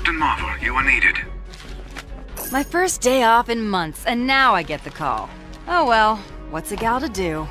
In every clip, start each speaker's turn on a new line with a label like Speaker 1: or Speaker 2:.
Speaker 1: Captain Marvel, you are needed.
Speaker 2: My first day off in months, and now I get the call. Oh well, what's a gal to do?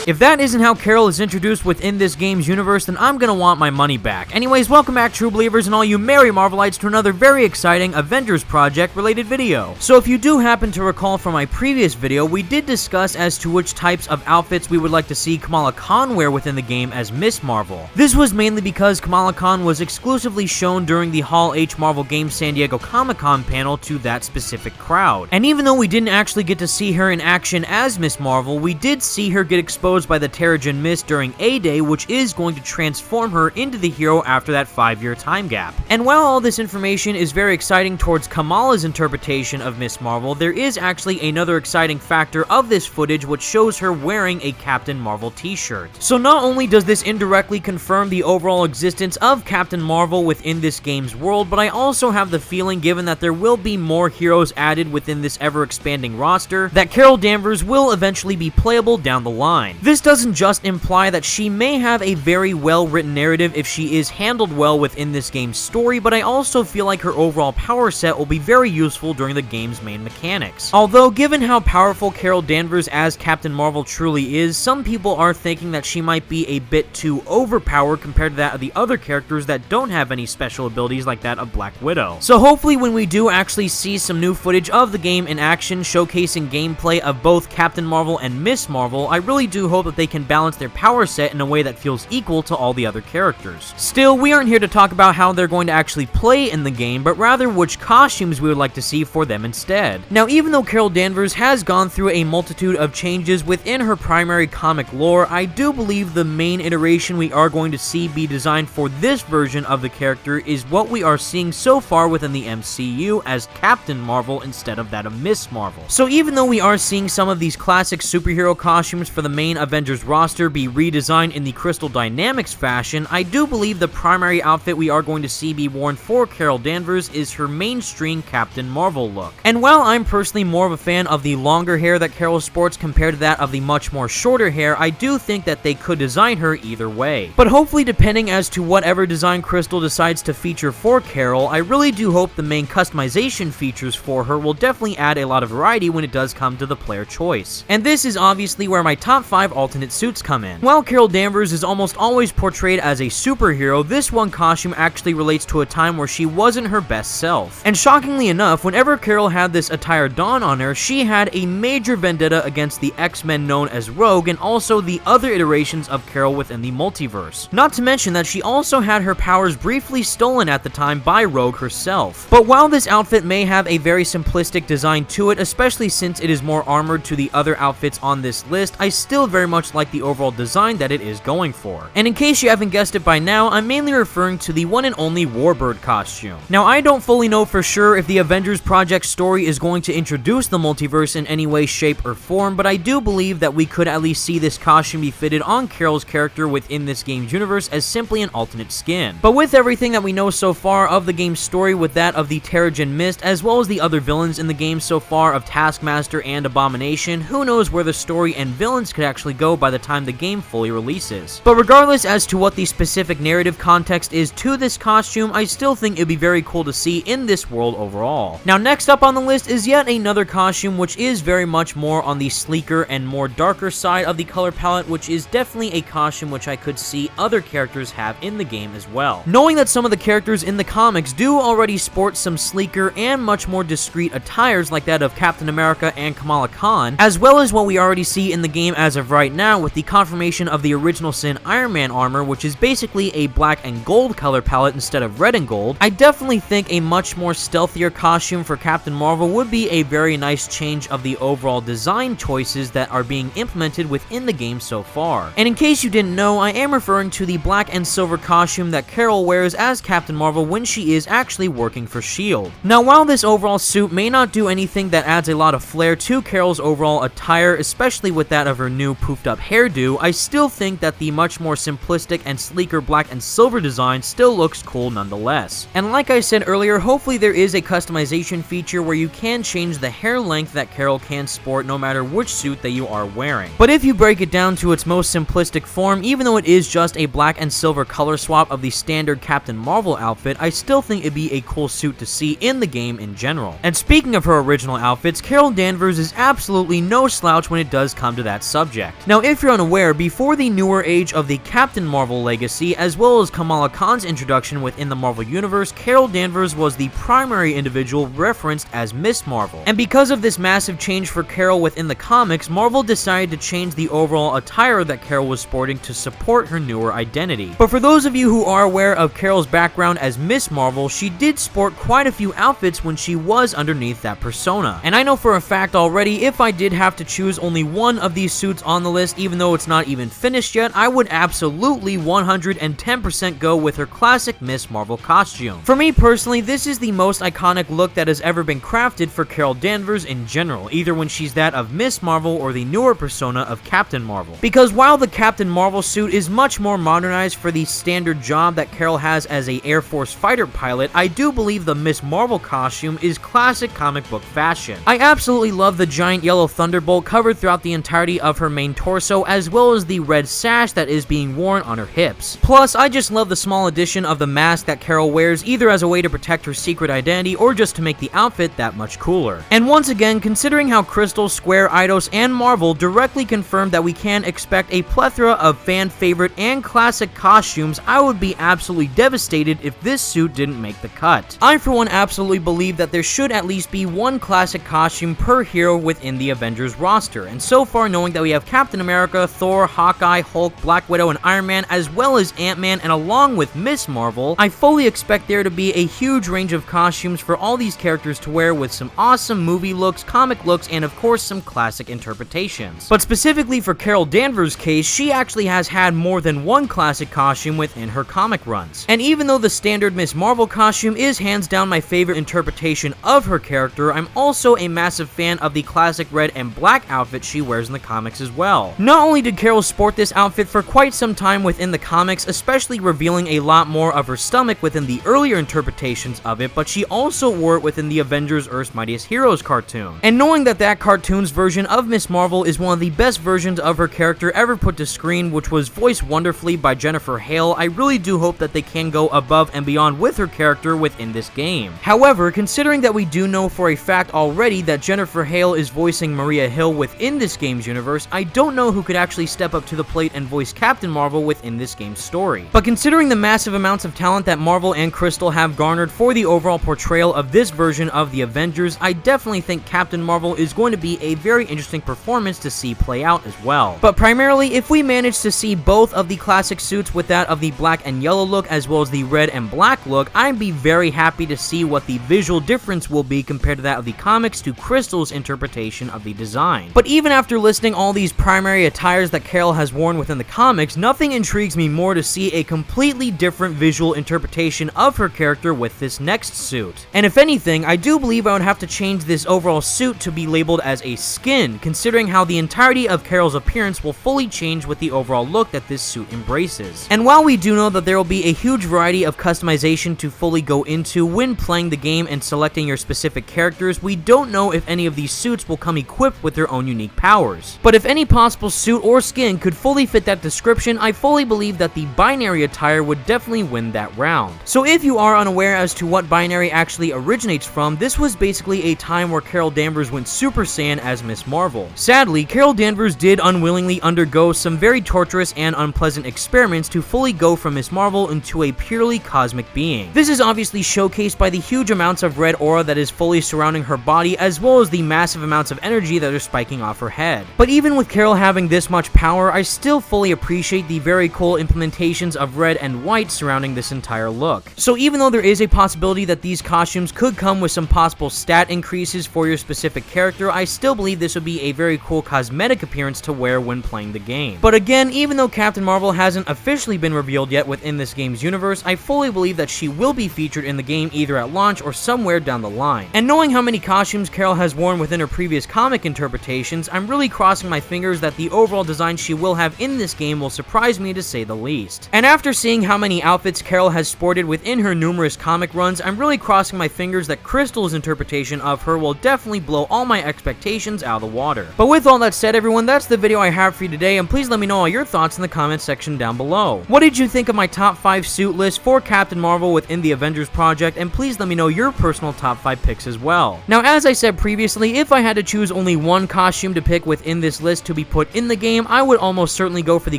Speaker 3: If that isn't how Carol is introduced within this game's universe, then I'm gonna want my money back. Anyways, welcome back, true believers and all you merry Marvelites, to another very exciting Avengers project related video. So if you do happen to recall from my previous video, we did discuss as to which types of outfits we would like to see Kamala Khan wear within the game as Miss Marvel. This was mainly because Kamala Khan was exclusively shown during the Hall H Marvel Games San Diego Comic-Con panel to that specific crowd. And even though we didn't actually get to see her in action as Miss Marvel, we did see her get exposed by the Terrigen Mist during A-Day, which is going to transform her into the hero after that 5-year time gap. And while all this information is very exciting towards Kamala's interpretation of Miss Marvel, there is actually another exciting factor of this footage which shows her wearing a Captain Marvel t-shirt. So not only does this indirectly confirm the overall existence of Captain Marvel within this game's world, but I also have the feeling, given that there will be more heroes added within this ever-expanding roster, that Carol Danvers will eventually be playable down the line. This doesn't just imply that she may have a very well-written narrative if she is handled well within this game's story, but I also feel like her overall power set will be very useful during the game's main mechanics. Although, given how powerful Carol Danvers as Captain Marvel truly is, some people are thinking that she might be a bit too overpowered compared to that of the other characters that don't have any special abilities like that of Black Widow. So hopefully when we do actually see some new footage of the game in action showcasing gameplay of both Captain Marvel and Miss Marvel, I really do hope that they can balance their power set in a way that feels equal to all the other characters. Still, we aren't here to talk about how they're going to actually play in the game, but rather which costumes we would like to see for them instead. Now, even though Carol Danvers has gone through a multitude of changes within her primary comic lore, I do believe the main iteration we are going to see be designed for this version of the character is what we are seeing so far within the MCU as Captain Marvel instead of that of Miss Marvel. So even though we are seeing some of these classic superhero costumes for the main Avengers roster be redesigned in the Crystal Dynamics fashion, I do believe the primary outfit we are going to see be worn for Carol Danvers is her mainstream Captain Marvel look. And while I'm personally more of a fan of the longer hair that Carol sports compared to that of the much more shorter hair, I do think that they could design her either way. But hopefully, depending as to whatever design Crystal decides to feature for Carol, I really do hope the main customization features for her will definitely add a lot of variety when it does come to the player choice. And this is obviously where my top 5 alternate suits come in. While Carol Danvers is almost always portrayed as a superhero, this one costume actually relates to a time where she wasn't her best self. And shockingly enough, whenever Carol had this attire don on her, she had a major vendetta against the X-Men known as Rogue and also the other iterations of Carol within the multiverse. Not to mention that she also had her powers briefly stolen at the time by Rogue herself. But while this outfit may have a very simplistic design to it, especially since it is more armored to the other outfits on this list, I still very much like the overall design that it is going for. And in case you haven't guessed it by now, I'm mainly referring to the one and only Warbird costume. Now, I don't fully know for sure if the Avengers project story is going to introduce the multiverse in any way, shape, or form, but I do believe that we could at least see this costume be fitted on Carol's character within this game's universe as simply an alternate skin. But with everything that we know so far of the game's story, with that of the Terrigen Mist, as well as the other villains in the game so far of Taskmaster and Abomination, who knows where the story and villains could actually go by the time the game fully releases. But regardless as to what the specific narrative context is to this costume, I still think it'd be very cool to see in this world overall. Now, next up on the list is yet another costume which is very much more on the sleeker and more darker side of the color palette, which is definitely a costume which I could see other characters have in the game as well. Knowing that some of the characters in the comics do already sport some sleeker and much more discreet attires like that of Captain America and Kamala Khan, as well as what we already see in the game as of right now with the confirmation of the original sin Iron Man armor, which is basically a black and gold color palette instead of red and gold, I definitely think a much more stealthier costume for Captain Marvel would be a very nice change of the overall design choices that are being implemented within the game so far. And in case you didn't know, I am referring to the black and silver costume that Carol wears as Captain Marvel when she is actually working for S.H.I.E.L.D. Now, while this overall suit may not do anything that adds a lot of flair to Carol's overall attire, especially with that of her new poofed up hairdo, I still think that the much more simplistic and sleeker black and silver design still looks cool nonetheless. And like I said earlier, hopefully there is a customization feature where you can change the hair length that Carol can sport no matter which suit that you are wearing. But if you break it down to its most simplistic form, even though it is just a black and silver color swap of the standard Captain Marvel outfit, I still think it'd be a cool suit to see in the game in general. And speaking of her original outfits, Carol Danvers is absolutely no slouch when it does come to that subject. Now, if you're unaware, before the newer age of the Captain Marvel legacy, as well as Kamala Khan's introduction within the Marvel Universe, Carol Danvers was the primary individual referenced as Miss Marvel. And because of this massive change for Carol within the comics, Marvel decided to change the overall attire that Carol was sporting to support her newer identity. But for those of you who are aware of Carol's background as Miss Marvel, she did sport quite a few outfits when she was underneath that persona. And I know for a fact already, if I did have to choose only one of these suits on the list, even though it's not even finished yet, I would absolutely 110% go with her classic Miss Marvel costume. For me personally, this is the most iconic look that has ever been crafted for Carol Danvers in general, either when she's that of Miss Marvel or the newer persona of Captain Marvel. Because while the Captain Marvel suit is much more modernized for the standard job that Carol has as a Air Force fighter pilot, I do believe the Miss Marvel costume is classic comic book fashion. I absolutely love the giant yellow thunderbolt covered throughout the entirety of her main torso, as well as the red sash that is being worn on her hips. Plus, I just love the small addition of the mask that Carol wears, either as a way to protect her secret identity or just to make the outfit that much cooler. And once again, considering how Crystal, Square, Eidos, and Marvel directly confirmed that we can expect a plethora of fan favorite and classic costumes, I would be absolutely devastated if this suit didn't make the cut. I for one absolutely believe that there should at least be one classic costume per hero within the Avengers roster, and so far knowing that we have Captain America, Thor, Hawkeye, Hulk, Black Widow, and Iron Man, as well as Ant-Man, and along with Miss Marvel, I fully expect there to be a huge range of costumes for all these characters to wear, with some awesome movie looks, comic looks, and of course some classic interpretations. But specifically for Carol Danvers' case, she actually has had more than one classic costume within her comic runs. And even though the standard Miss Marvel costume is hands down my favorite interpretation of her character, I'm also a massive fan of the classic red and black outfit she wears in the comics as well. Not only did Carol sport this outfit for quite some time within the comics, especially revealing a lot more of her stomach within the earlier interpretations of it, but she also wore it within the Avengers Earth's Mightiest Heroes cartoon. And knowing that that cartoon's version of Miss Marvel is one of the best versions of her character ever put to screen, which was voiced wonderfully by Jennifer Hale, I really do hope that they can go above and beyond with her character within this game. However, considering that we do know for a fact already that Jennifer Hale is voicing Maria Hill within this game's universe, I don't know who could actually step up to the plate and voice Captain Marvel within this game's story. But considering the massive amounts of talent that Marvel and Crystal have garnered for the overall portrayal of this version of the Avengers, I definitely think Captain Marvel is going to be a very interesting performance to see play out as well. But primarily, if we manage to see both of the classic suits with that of the black and yellow look as well as the red and black look, I'd be very happy to see what the visual difference will be compared to that of the comics to Crystal's interpretation of the design. But even after listing all these primary attires that Carol has worn within the comics, nothing intrigues me more to see a completely different visual interpretation of her character with this next suit. And if anything, I do believe I would have to change this overall suit to be labeled as a skin, considering how the entirety of Carol's appearance will fully change with the overall look that this suit embraces. And while we do know that there will be a huge variety of customization to fully go into when playing the game and selecting your specific characters, we don't know if any of these suits will come equipped with their own unique powers. But if any possible suit or skin could fully fit that description, I fully believe that the binary attire would definitely win that round. So if you are unaware as to what binary actually originates from, this was basically a time where Carol Danvers went Super Saiyan as Miss Marvel. Sadly, Carol Danvers did unwillingly undergo some very torturous and unpleasant experiments to fully go from Miss Marvel into a purely cosmic being. This is obviously showcased by the huge amounts of red aura that is fully surrounding her body, as well as the massive amounts of energy that are spiking off her head. But even with Carol having this much power, I still fully appreciate the very cool implementations of red and white surrounding this entire look. So even though there is a possibility that these costumes could come with some possible stat increases for your specific character, I still believe this would be a very cool cosmetic appearance to wear when playing the game. But again, even though Captain Marvel hasn't officially been revealed yet within this game's universe, I fully believe that she will be featured in the game either at launch or somewhere down the line. And knowing how many costumes Carol has worn within her previous comic interpretations, I'm really crossing my fingers appears that the overall design she will have in this game will surprise me to say the least. And after seeing how many outfits Carol has sported within her numerous comic runs, I'm really crossing my fingers that Crystal's interpretation of her will definitely blow all my expectations out of the water. But with all that said, everyone, that's the video I have for you today, and please let me know all your thoughts in the comments section down below. What did you think of my top 5 suit list for Captain Marvel within the Avengers project, and please let me know your personal top 5 picks as well. Now, as I said previously, if I had to choose only one costume to pick within this list to be put in the game, I would almost certainly go for the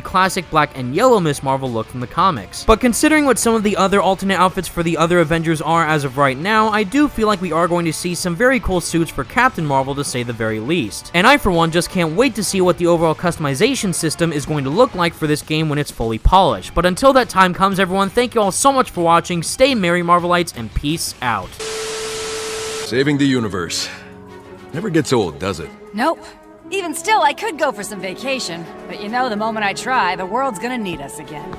Speaker 3: classic black and yellow Miss Marvel look from the comics. But considering what some of the other alternate outfits for the other Avengers are as of right now, I do feel like we are going to see some very cool suits for Captain Marvel to say the very least. And I for one just can't wait to see what the overall customization system is going to look like for this game when it's fully polished. But until that time comes, everyone, thank you all so much for watching, stay merry Marvelites, and peace out.
Speaker 1: Saving the universe. Never gets old, does it?
Speaker 2: Nope. Even still, I could go for some vacation. But you know, the moment I try, the world's gonna need us again.